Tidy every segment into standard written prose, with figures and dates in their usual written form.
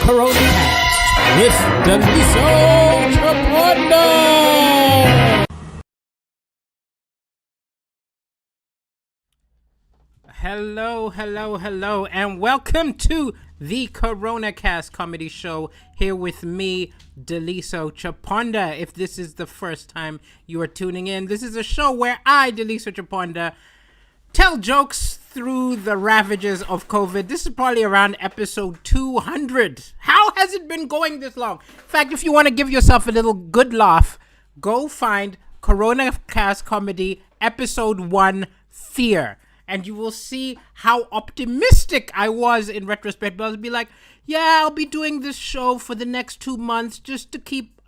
Corona Cast with Daliso Chaponda. Hello, and welcome to the Corona Cast comedy show here with me, Daliso Chaponda. If this is the first time you are tuning in, this is a show where I, Daliso Chaponda, tell jokes through the ravages of COVID. This is probably around episode 200. How has it been going this long? In fact, if you want to give yourself a little good laugh, go find Corona Cast Comedy episode 1, Fear. And you will see how optimistic I was in retrospect. But I'll be like, yeah, I'll be doing this show for the next 2 months just to keep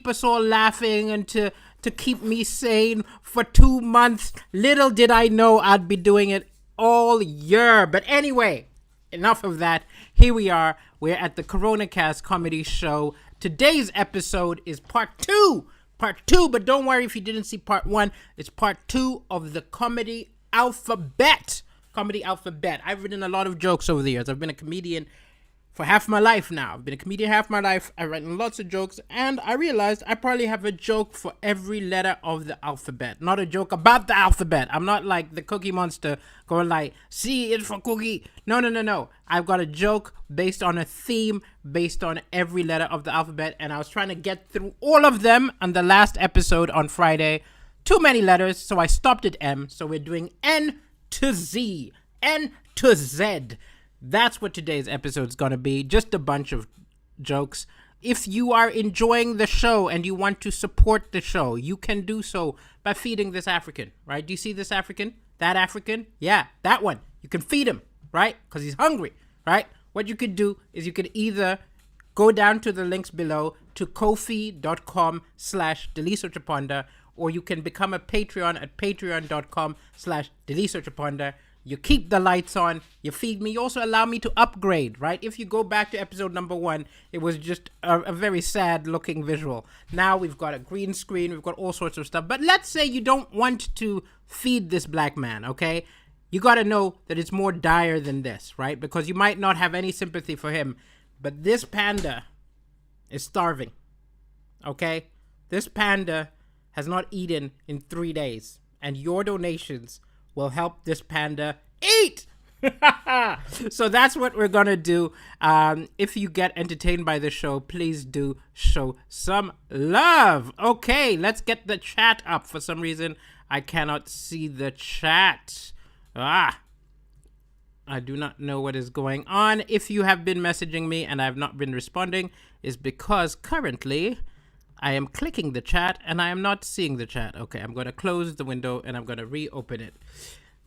us all laughing and to keep me sane for 2 months. Little did I know I'd be doing it all year. But anyway, enough of that. Here we are. We're at the Corona Cast Comedy Show. Today's episode is part two, but don't worry if you didn't see part 1. It's part 2 of the Comedy Alphabet. I've written a lot of jokes over the years. I've been a comedian for half my life now. I've written lots of jokes, and I realized I probably have a joke for every letter of the alphabet. Not a joke about the alphabet. I'm not like the Cookie Monster going like, C is for cookie. No. I've got a joke based on a theme, based on every letter of the alphabet, and I was trying to get through all of them on the last episode on Friday. Too many letters, so I stopped at M. So we're doing N to Z, N to Z. That's what today's episode is going to be. Just a bunch of jokes. If you are enjoying the show and you want to support the show, you can do so by feeding this African, right? Do you see this African? That African? Yeah, that one. You can feed him, right? Because he's hungry, right? What you could do is you could either go down to the links below to kofi.com/Daliso Chaponda, or you can become a Patreon at patreon.com/Daliso Chaponda. You keep the lights on, you feed me, you also allow me to upgrade, right? If you go back to episode number 1, it was just a very sad looking visual. Now we've got a green screen, we've got all sorts of stuff. But let's say you don't want to feed this black man, okay? You gotta know that it's more dire than this, right? Because you might not have any sympathy for him, but this panda is starving, okay? This panda has not eaten in 3 days, and your donations will help this panda eat. So that's what we're gonna do. If you get entertained by the show, please do show some love. Okay, let's get the chat up. For some reason, I cannot see the chat. I do not know what is going on. If you have been messaging me and I have not been responding, is because currently I am clicking the chat and I am not seeing the chat. Okay, I'm going to close the window and I'm going to reopen it.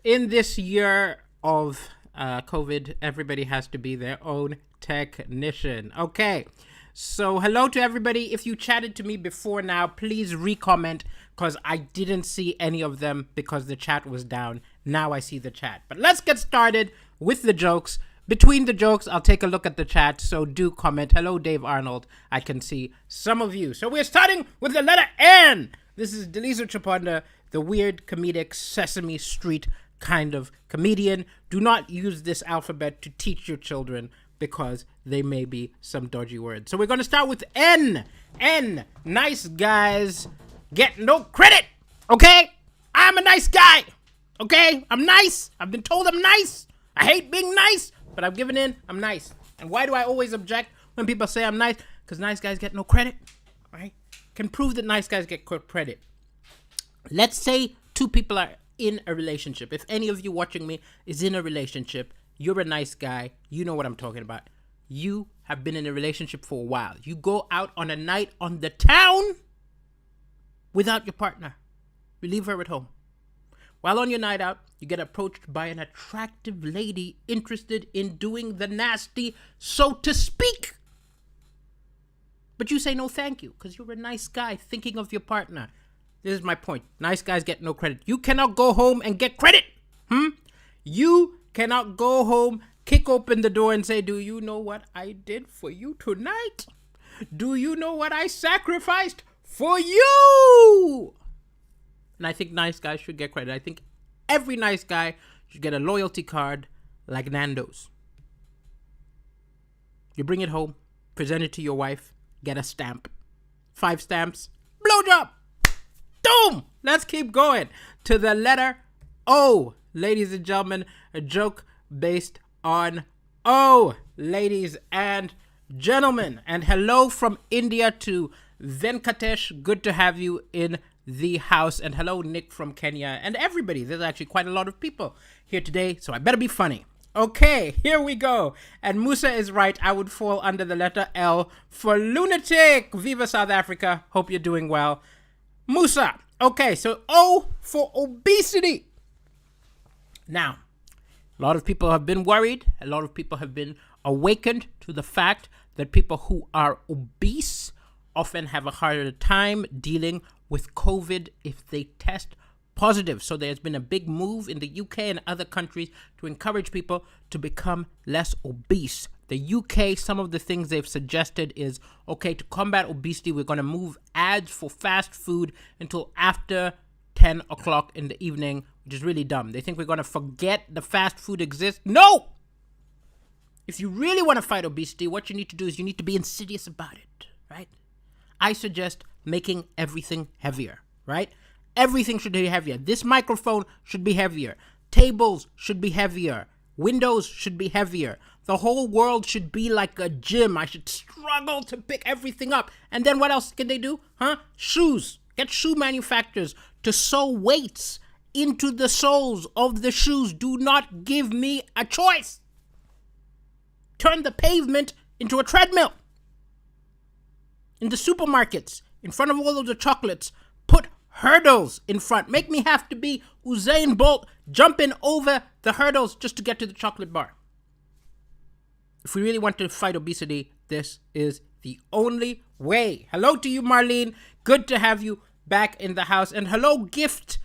In this year of COVID, everybody has to be their own technician. Okay, so hello to everybody. If you chatted to me before now, please re-comment because I didn't see any of them because the chat was down. Now I see the chat. But let's get started with the jokes. Between the jokes, I'll take a look at the chat, so do comment. Hello, Dave Arnold. I can see some of you. So we're starting with the letter N. This is Daliso Chaponda, the weird, comedic, Sesame Street kind of comedian. Do not use this alphabet to teach your children because they may be some dodgy words. So we're going to start with N. N. Nice guys get no credit, okay? I'm a nice guy, okay? I'm nice. I've been told I'm nice. I hate being nice, but I've given in. I'm nice. And why do I always object when people say I'm nice? Because nice guys get no credit, right? Can prove that nice guys get credit. Let's say 2 people are in a relationship. If any of you watching me is in a relationship, you're a nice guy. You know what I'm talking about. You have been in a relationship for a while. You go out on a night on the town without your partner. You leave her at home. While on your night out, you get approached by an attractive lady interested in doing the nasty, so to speak. But you say no thank you because you're a nice guy thinking of your partner. This is my point. Nice guys get no credit. You cannot go home and get credit. You cannot go home, kick open the door and say, do you know what I did for you tonight? Do you know what I sacrificed for you? And I think nice guys should get credit. I think every nice guy should get a loyalty card like Nando's. You bring it home, present it to your wife, get a stamp. 5 stamps, blowjob. Boom! Let's keep going to the letter O. Ladies and gentlemen, a joke based on O. Ladies and gentlemen, and hello from India to Venkatesh. Good to have you in the house. And hello, Nick from Kenya, and everybody. There's actually quite a lot of people here today, so I better be funny. Okay, here we go. And Musa is right. I would fall under the letter L for lunatic. Viva South Africa. Hope you're doing well. Musa. Okay, so O for obesity. Now, a lot of people have been worried. A lot of people have been awakened to the fact that people who are obese often have a harder time dealing with COVID if they test positive. So there's been a big move in the UK and other countries to encourage people to become less obese. The UK, some of the things they've suggested is, okay, to combat obesity, we're going to move ads for fast food until after 10 o'clock in the evening, which is really dumb. They think we're going to forget the fast food exists. No! If you really want to fight obesity, what you need to do is you need to be insidious about it, right? I suggest making everything heavier, right? Everything should be heavier. This microphone should be heavier. Tables should be heavier. Windows should be heavier. The whole world should be like a gym. I should struggle to pick everything up. And then what else can they do? Shoes. Get shoe manufacturers to sew weights into the soles of the shoes. Do not give me a choice. Turn the pavement into a treadmill. In the supermarkets, in front of all of the chocolates, put hurdles in front. Make me have to be Usain Bolt jumping over the hurdles just to get to the chocolate bar. If we really want to fight obesity, this is the only way. Hello to you, Marlene. Good to have you back in the house. And hello, Gift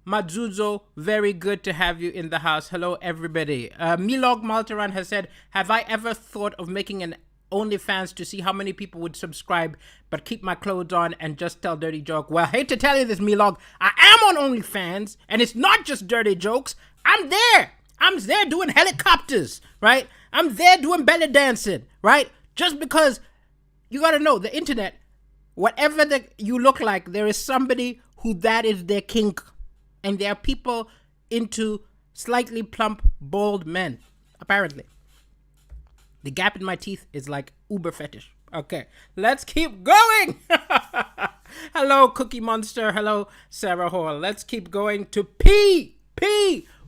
Madzuzo. Very good to have you in the house. Hello, everybody. Milog Malteran has said, have I ever thought of making an OnlyFans to see how many people would subscribe but keep my clothes on and just tell dirty joke? Well, I hate to tell you this, Milog. I am on OnlyFans, and it's not just dirty jokes. I'm there doing helicopters, right? I'm there doing belly dancing, right? Just because you gotta know, the internet, whatever you look like, there is somebody who that is their kink. And there are people into slightly plump, bald men, apparently. The gap in my teeth is like uber fetish. Okay, let's keep going. Hello, Cookie Monster. Hello, Sarah Hall. Let's keep going to P,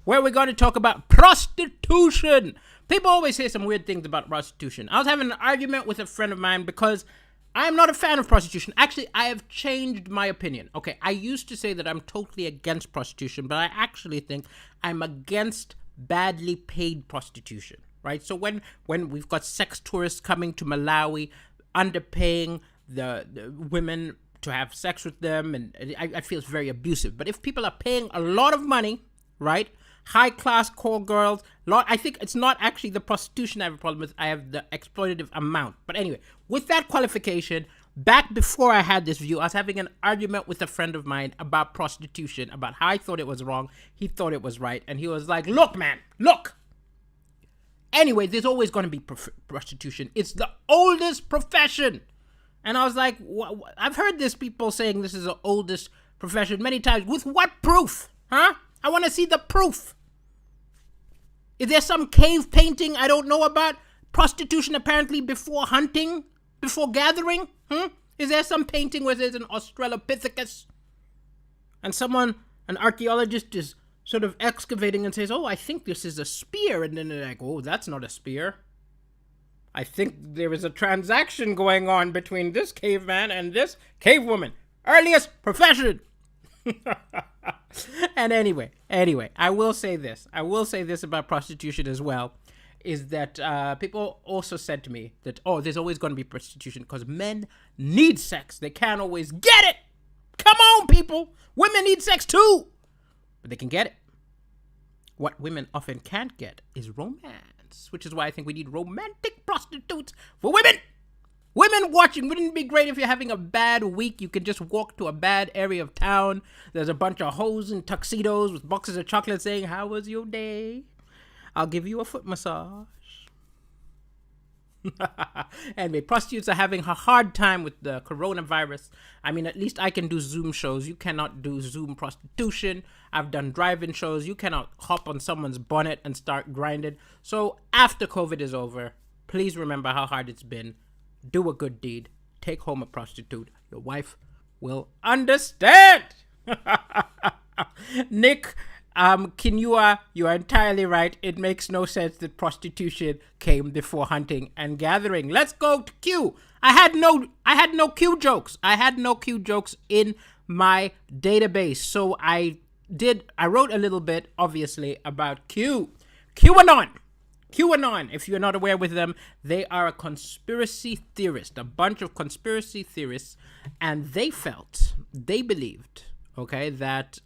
where we're going to talk about prostitution. People always say some weird things about prostitution. I was having an argument with a friend of mine because I'm not a fan of prostitution. Actually, I have changed my opinion. Okay, I used to say that I'm totally against prostitution, but I actually think I'm against badly paid prostitution. Right, so when we've got sex tourists coming to Malawi, underpaying the women to have sex with them, and I feel it's very abusive. But if people are paying a lot of money, right, high class call girls, I think it's not actually the prostitution I have a problem with. I have the exploitative amount. But anyway, with that qualification, back before I had this view, I was having an argument with a friend of mine about prostitution, about how I thought it was wrong, he thought it was right, and he was like, "Look, man, look. Anyway, there's always going to be prostitution. It's the oldest profession." And I was like, I've heard this people saying this is the oldest profession many times. With what proof? I want to see the proof. Is there some cave painting I don't know about? Prostitution apparently before hunting? Before gathering? Is there some painting where there's an Australopithecus? And an archaeologist is sort of excavating and says, "Oh, I think this is a spear." And then they're like, "Oh, that's not a spear. I think there is a transaction going on between this caveman and this cavewoman. Earliest profession." And anyway, I will say this about prostitution as well, is that people also said to me that, oh, there's always going to be prostitution because men need sex. They can't always get it. Come on, people. Women need sex too. But they can get it. What women often can't get is romance, which is why I think we need romantic prostitutes for women. Women watching, wouldn't it be great if you're having a bad week, you could just walk to a bad area of town, there's a bunch of hoes in tuxedos with boxes of chocolate saying, "How was your day? I'll give you a foot massage." Anyway, prostitutes are having a hard time with the coronavirus. I mean, at least I can do Zoom shows. You cannot do Zoom prostitution. I've done drive-in shows. You cannot hop on someone's bonnet and start grinding. So after COVID is over, please remember how hard it's been. Do a good deed. Take home a prostitute. Your wife will understand. Nick, you are entirely right. It makes no sense that prostitution came before hunting and gathering. Let's go to Q. I had no Q jokes. I had no Q jokes in my database. So I wrote a little bit, obviously, about Q. QAnon, if you're not aware with them, they are a conspiracy theorist, a bunch of conspiracy theorists, and they believed, okay, that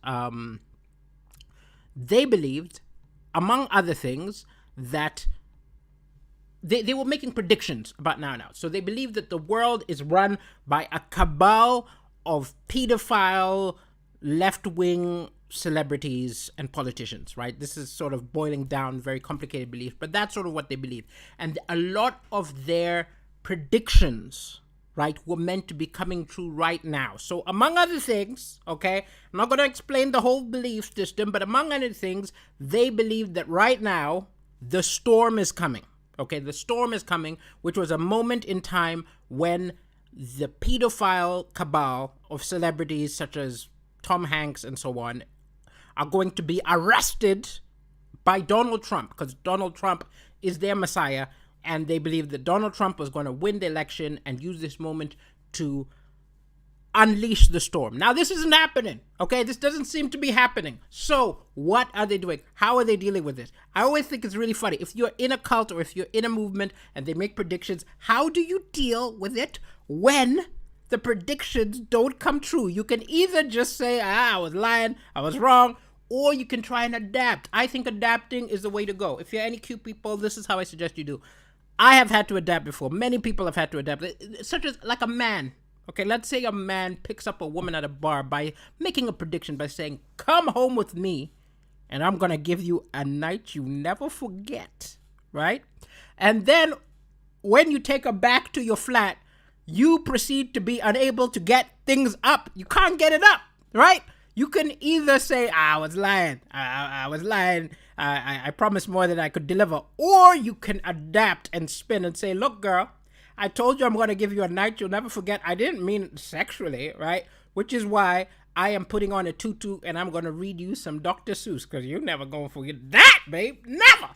they believed, among other things, that they were making predictions about now. So they believed that the world is run by a cabal of pedophile, left-wing celebrities and politicians, right? This is sort of boiling down very complicated belief, but that's sort of what they believe. And a lot of their predictions, right, were meant to be coming true right now. So among other things, okay, I'm not going to explain the whole belief system, but among other things, they believe that right now, the storm is coming. Okay, the storm is coming, which was a moment in time when the pedophile cabal of celebrities such as Tom Hanks and so on are going to be arrested by Donald Trump, because Donald Trump is their messiah, and they believe that Donald Trump was going to win the election and use this moment to unleash the storm. Now, this isn't happening, okay? This doesn't seem to be happening. So, what are they doing? How are they dealing with this? I always think it's really funny. If you're in a cult or if you're in a movement and they make predictions, how do you deal with it when the predictions don't come true? You can either just say, I was lying, I was wrong, or you can try and adapt. I think adapting is the way to go. If you're any cute people, this is how I suggest you do. I have had to adapt before. Many people have had to adapt, such as like a man. Okay, let's say a man picks up a woman at a bar by making a prediction by saying, come home with me and I'm going to give you a night you never forget, right? And then when you take her back to your flat, you proceed to be unable to get things up. You can't get it up, right? You can either say, I was lying. I was lying. I promised more than I could deliver. Or you can adapt and spin and say, look, girl, I told you I'm going to give you a night you'll never forget. I didn't mean sexually, right? Which is why I am putting on a tutu and I'm going to read you some Dr. Seuss, because you're never going to forget that, babe. Never.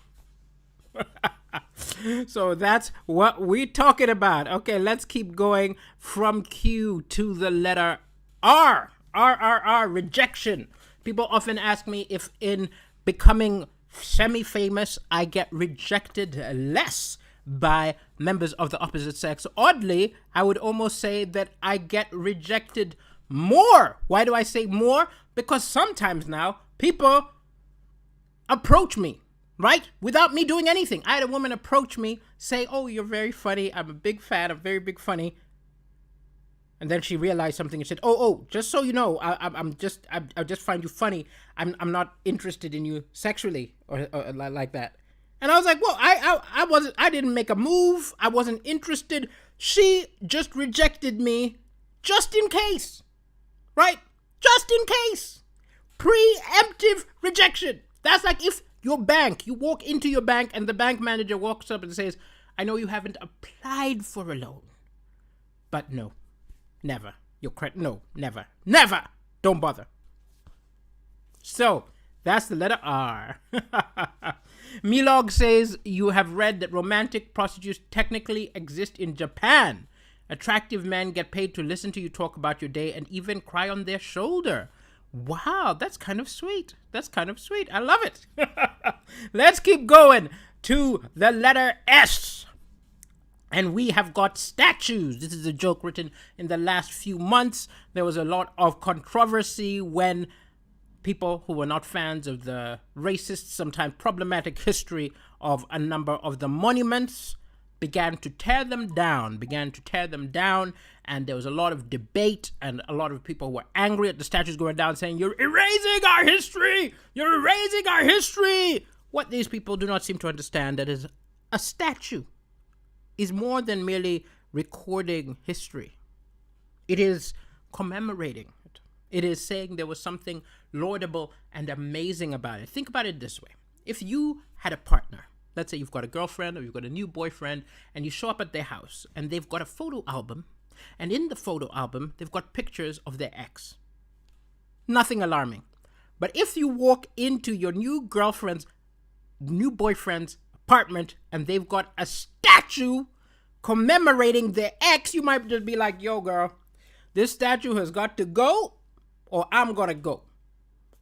So that's what we're talking about. Okay, let's keep going from Q to the letter R. R, rejection. People often ask me if in becoming semi-famous, I get rejected less by members of the opposite sex. Oddly, I would almost say that I get rejected more. Why do I say more? Because sometimes now people approach me, right? Without me doing anything. I had a woman approach me, say, oh, you're very funny. I'm a big fan. I'm very big funny. And then she realized something and said, oh, just so you know, I just find you funny. I'm not interested in you sexually or like that. And I was like, well, I didn't make a move. I wasn't interested. She just rejected me just in case, right? Just in case. Preemptive rejection. That's like if your bank, you walk into your bank and the bank manager walks up and says, I know you haven't applied for a loan, but no. Never. No, never. Never! Don't bother. So, that's the letter R. Milog says, you have read that romantic prostitutes technically exist in Japan. Attractive men get paid to listen to you talk about your day and even cry on their shoulder. Wow, that's kind of sweet. I love it. Let's keep going to the letter S. And we have got statues. This is a joke written in the last few months. There was a lot of controversy when people who were not fans of the racist, sometimes problematic history of a number of the monuments began to tear them down, and there was a lot of debate, and a lot of people were angry at the statues going down, saying, you're erasing our history! What these people do not seem to understand, that is a statue. is more than merely recording history. It is commemorating it. It is saying there was something laudable and amazing about it. Think about it this way. If you had a partner, let's say you've got a girlfriend or you've got a new boyfriend, and you show up at their house and they've got a photo album, and in the photo album, they've got pictures of their ex. Nothing alarming. But if you walk into your new boyfriend's apartment and they've got a statue commemorating their ex, you might just be like, yo, girl, this statue has got to go or I'm going to go.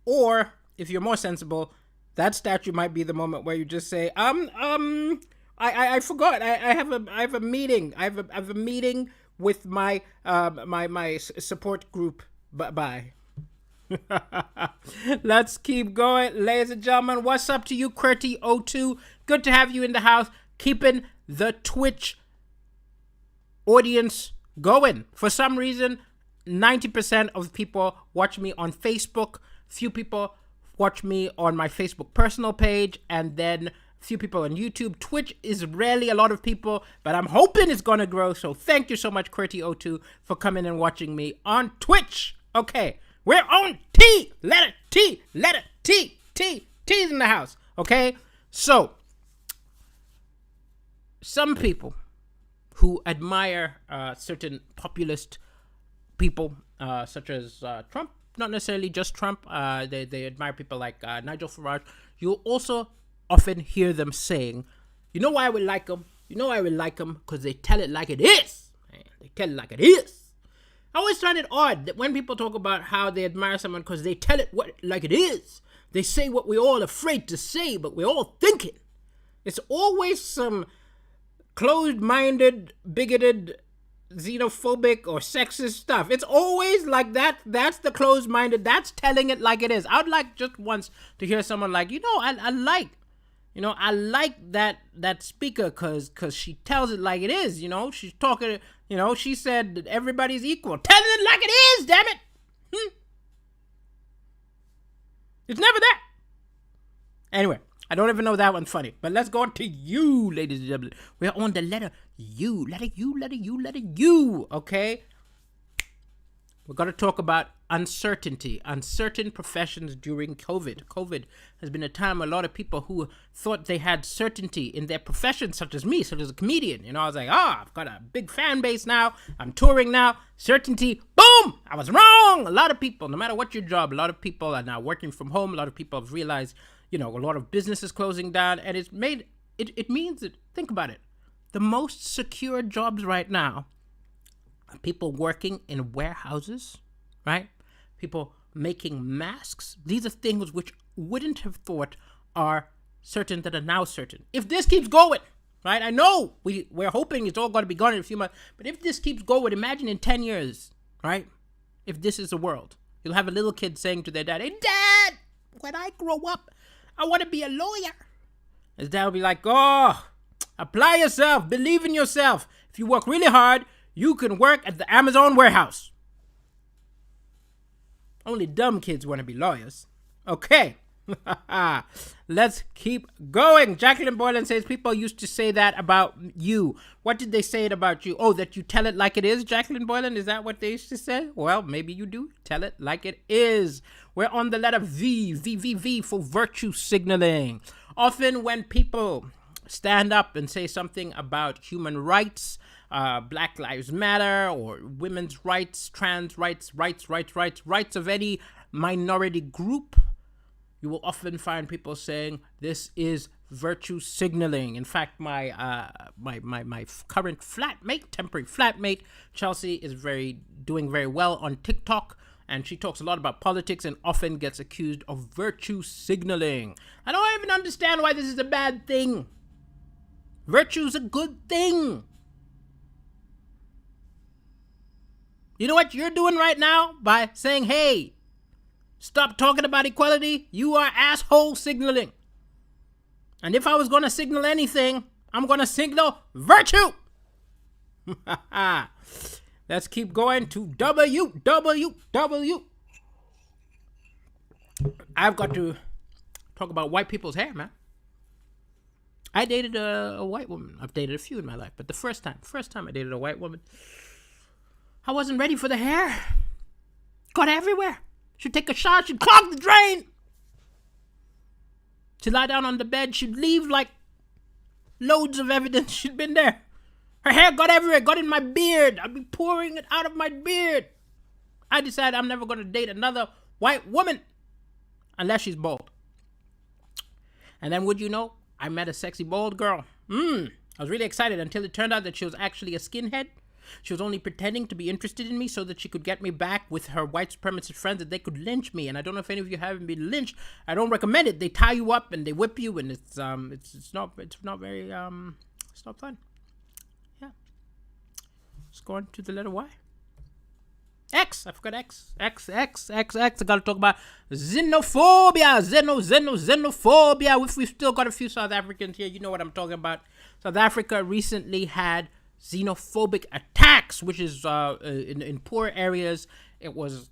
Or if you're more sensible, that statue might be the moment where you just say, I forgot. I have a meeting. I have a meeting with my my support group. Bye. Let's keep going, ladies and gentlemen. What's up to you, QWERTY02? Good to have you in the house, keeping the Twitch audience going. For some reason, 90% of people watch me on Facebook. Few people watch me on my Facebook personal page, and then few people on YouTube. Twitch is rarely a lot of people, but I'm hoping it's gonna grow. So thank you so much, QWERTY02, for coming and watching me on Twitch. Okay. We're on T, letter T, T's in the house, okay? So, some people who admire certain populist people, such as Trump, not necessarily just Trump, they admire people like Nigel Farage. You'll also often hear them saying, you know why I would like them? You know why I would like them? Because they tell it like it is. Man, they tell it like it is. I always find it odd that when people talk about how they admire someone because they tell it like it is, they say what we're all afraid to say, but we're all thinking. It's always some closed-minded, bigoted, xenophobic, or sexist stuff. It's always like that. That's the closed-minded. That's telling it like it is. I would like just once to hear someone like, I like that speaker because she tells it like it is, she's talking, she said that everybody's equal. Telling it like it is, damn it. It's never that. Anyway, I don't even know that one's funny, but let's go on to you, ladies and gentlemen. We're on the letter U, okay? We're going to talk about uncertainty, uncertain professions during COVID. COVID has been a time a lot of people who thought they had certainty in their profession, such as me, such as a comedian. I was like, I've got a big fan base now. I'm touring now. Certainty, boom, I was wrong. A lot of people, no matter what your job, a lot of people are now working from home. A lot of people have realized, a lot of businesses closing down. And it means that, think about it, the most secure jobs right now, people working in warehouses, right? People making masks. These are things which wouldn't have thought are certain that are now certain. If this keeps going, right? I know we're hoping it's all going to be gone in a few months, but if this keeps going, imagine in 10 years, right? If this is the world, you'll have a little kid saying to their dad, hey, Dad, when I grow up, I want to be a lawyer. His dad will be like, oh, apply yourself, believe in yourself. If you work really hard, you can work at the Amazon warehouse. Only dumb kids want to be lawyers. Okay. Let's keep going. Jacqueline Boylan says people used to say that about you. What did they say it about you? Oh, that you tell it like it is, Jacqueline Boylan? Is that what they used to say? Well, maybe you do. Tell it like it is. We're on the letter V for virtue signaling. Often when people stand up and say something about human rights, Black Lives Matter, or women's rights, trans rights of any minority group, you will often find people saying this is virtue signaling. In fact, my current temporary flatmate, Chelsea, is doing very well on TikTok, and she talks a lot about politics and often gets accused of virtue signaling. I don't even understand why this is a bad thing. Virtue's a good thing. You know what you're doing right now by saying, hey, stop talking about equality? You are asshole signaling. And if I was going to signal anything, I'm going to signal virtue. Let's keep going to W. I've got to talk about white people's hair, man. I dated a white woman. I've dated a few in my life, but the first time I dated a white woman, I wasn't ready for the hair. Got everywhere. She'd take a shower, she'd clog the drain. She'd lie down on the bed, she'd leave like loads of evidence she'd been there. Her hair got everywhere, got in my beard. I'd be pouring it out of my beard. I decided I'm never going to date another white woman unless she's bald. And then would you know, I met a sexy bald girl. I was really excited until it turned out that she was actually a skinhead. She was only pretending to be interested in me so that she could get me back with her white supremacist friends, that they could lynch me. And I don't know if any of you haven't been lynched. I don't recommend it. They tie you up and they whip you, and it's not fun. Yeah. Let's go on to the letter Y. X. I forgot X. X. I gotta talk about xenophobia. Xenophobia. If we've still got a few South Africans here, you know what I'm talking about. South Africa recently had xenophobic attacks, which is in poor areas. It was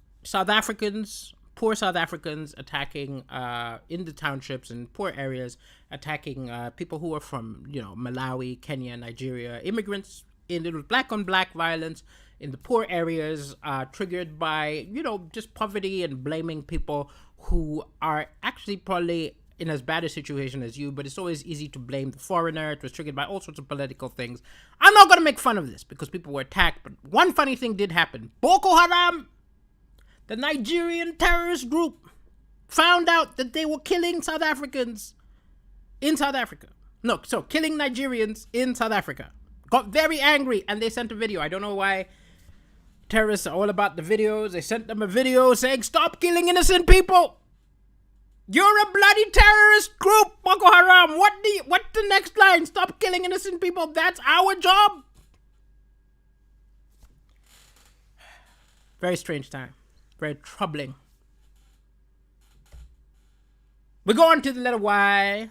poor South Africans attacking in the townships and poor areas, attacking people who are from Malawi, Kenya, Nigeria, immigrants. And it was black on black violence in the poor areas, triggered by just poverty, and blaming people who are actually probably in as bad a situation as you, but it's always easy to blame the foreigner. It was triggered by all sorts of political things. I'm not going to make fun of this because people were attacked, but one funny thing did happen. Boko Haram, the Nigerian terrorist group, found out that they were killing South Africans in South Africa. Killing Nigerians in South Africa. Got very angry, and they sent a video. I don't know why terrorists are all about the videos. They sent them a video saying, "Stop killing innocent people. You're a bloody terrorist group, Boko Haram. What's the next line? Stop killing innocent people. That's our job." Very strange time. Very troubling. We go on to the letter Y.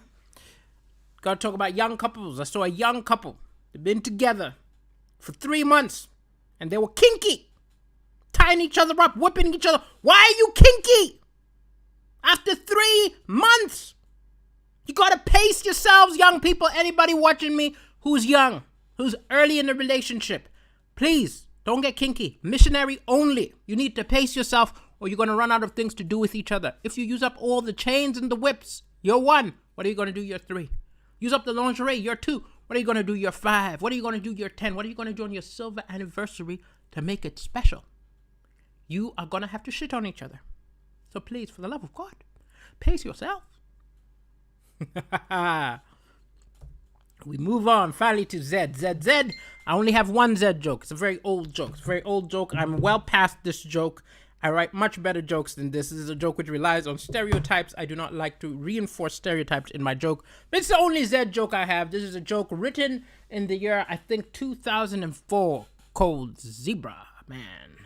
Gotta talk about young couples. I saw a young couple. They've been together for 3 months, and they were kinky. Tying each other up, whipping each other. Why are you kinky? After 3 months, you gotta pace yourselves, young people. Anybody watching me who's young, who's early in a relationship, please don't get kinky. Missionary only. You need to pace yourself, or you're gonna run out of things to do with each other. If you use up all the chains and the whips, you're 1. What are you gonna do? You're 3. Use up the lingerie. You're 2. What are you gonna do? You're 5. What are you gonna do? You're 10. What are you gonna do on your silver anniversary to make it special? You are gonna have to shit on each other. So please, for the love of God, pace yourself. We move on finally to Z. I only have one Z joke. It's a very old joke. I'm well past this joke. I write much better jokes than this. This is a joke which relies on stereotypes. I do not like to reinforce stereotypes in my joke. It's the only Z joke I have. This is a joke written in the year, I think, 2004, called Zebra Man.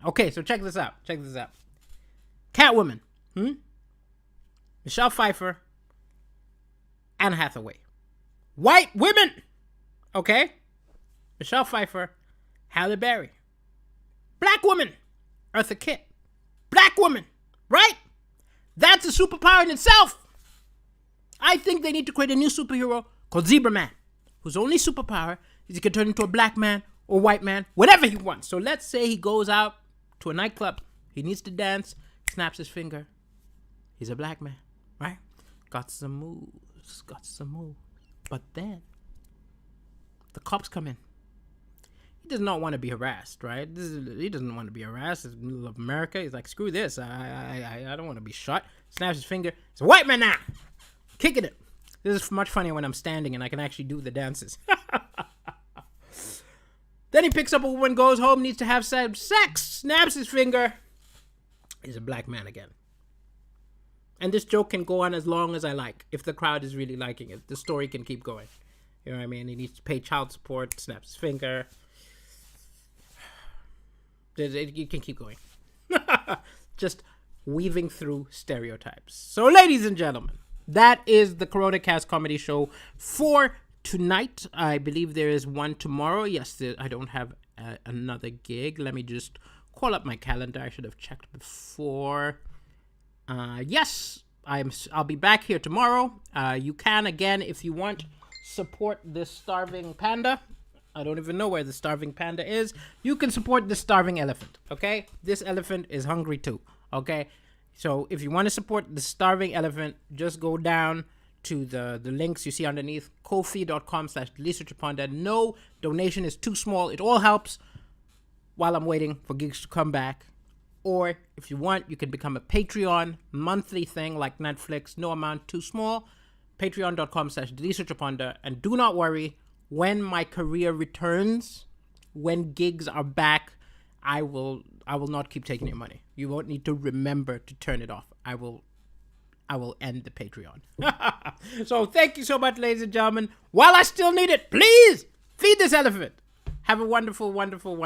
Okay, so check this out. Catwoman. Michelle Pfeiffer. Anne Hathaway. White women. Okay? Michelle Pfeiffer. Halle Berry. Black woman. Eartha Kitt. Black woman. Right? That's a superpower in itself. I think they need to create a new superhero called Zebra Man, whose only superpower is he can turn into a black man or white man, whatever he wants. So let's say he goes out to a nightclub. He needs to dance. Snaps his finger. He's a black man, right? Got some moves. But then the cops come in. He does not want to be harassed, right? He doesn't want to be harassed. It's the middle of America. He's like, screw this. I don't want to be shot. Snaps his finger. He's a white man now. Kicking it. This is much funnier when I'm standing and I can actually do the dances. Then he picks up a woman, goes home, needs to have sex, snaps his finger. He's a black man again. And this joke can go on as long as I like. If the crowd is really liking it, the story can keep going. You know what I mean? He needs to pay child support, snaps his finger. You can keep going. Just weaving through stereotypes. So, ladies and gentlemen, that is the CoronaCast comedy show for tonight. I believe there is one tomorrow. Yes, I don't have another gig. Let me just call up my calendar. I should have checked before. Yes, I'll be back here tomorrow. You can, again, if you want, support this starving panda. I don't even know where the starving panda is. You can support the starving elephant, okay? This elephant is hungry too, okay? So if you want to support the starving elephant, just go down to the links you see underneath, kofi.com/DeliSearcherPanda. No donation is too small. It all helps while I'm waiting for gigs to come back. Or if you want, you can become a Patreon monthly thing like Netflix. No amount too small. Patreon.com/DeliSearcherPanda. And do not worry, when my career returns, when gigs are back, I will not keep taking your money. You won't need to remember to turn it off. I will end the Patreon. So thank you so much, ladies and gentlemen. While I still need it, please feed this elephant. Have a wonderful, wonderful, wonderful